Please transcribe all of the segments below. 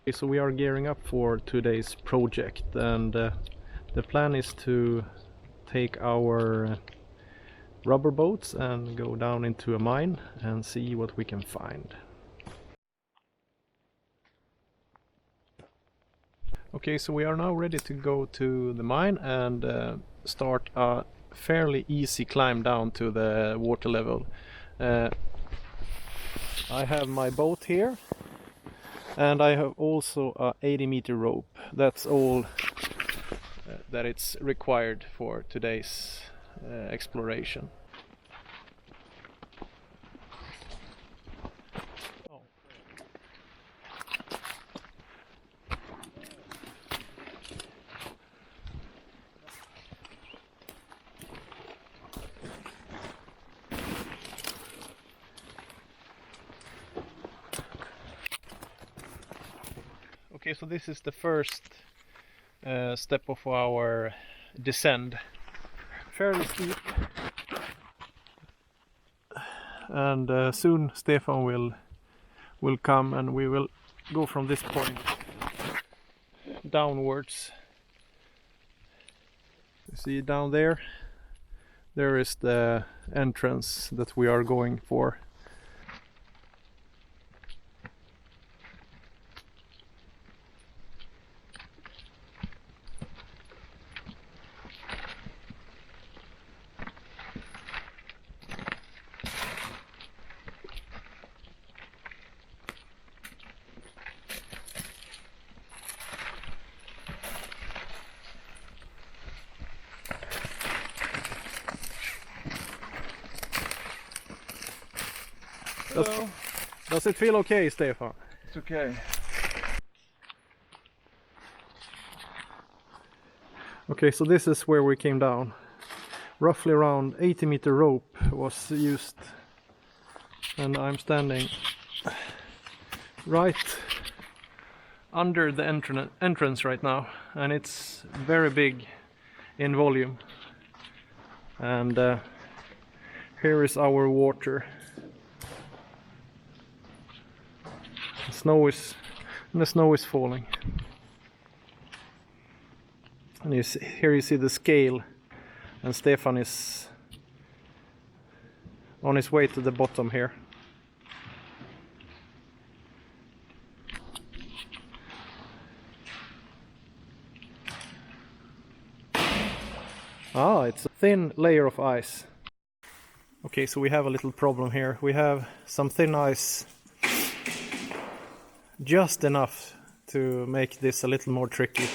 Okay, so we are gearing up for today's project, and the plan is to take our rubber boats and go down into a mine and see what we can find. Okay, so we are now ready to go to the mine and start a fairly easy climb down to the water level. I have my boat here, and I have also a 80-meter rope. That's all that it's required for today's exploration. Okay, so this is the first step of our descent. Fairly steep, and soon Stefan will come and we will go from this point downwards. You see down there, there is the entrance that we are going for. Does it feel okay, Stefan? It's okay. Okay, so this is where we came down. Roughly around 80-meter rope was used, and I'm standing right under the entrance right now, and it's very big in volume. And here is our water. The snow is falling, and here you see the scale, and Stefan is on his way to the bottom here. It's a thin layer of ice. Okay, so we have a little problem here. We have some thin ice, just enough to make this a little more tricky.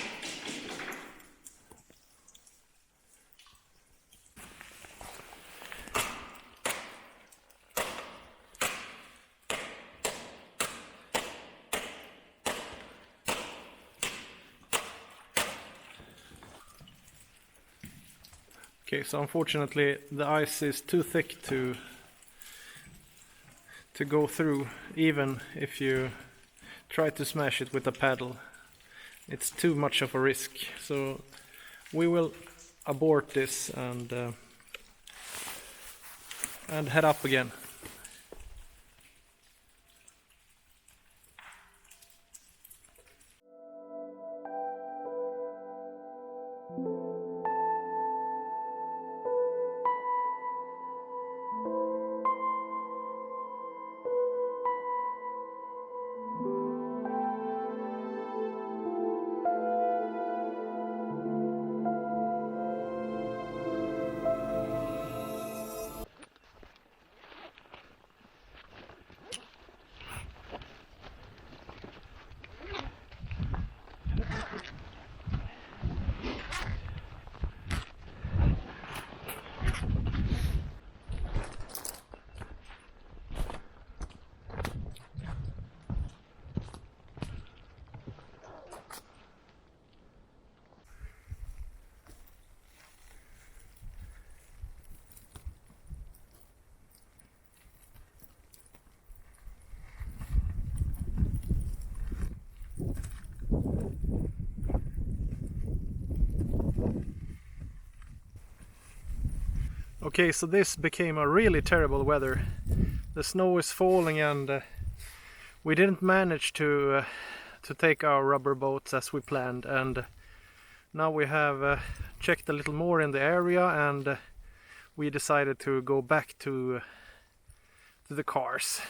Okay, so unfortunately the ice is too thick to go through, even if you try to smash it with a paddle. It's too much of a risk, so we will abort this and head up again. Okay, so this became a really terrible weather. The snow is falling, and we didn't manage to to take our rubber boats as we planned, and now we have checked a little more in the area, and we decided to go back to the cars.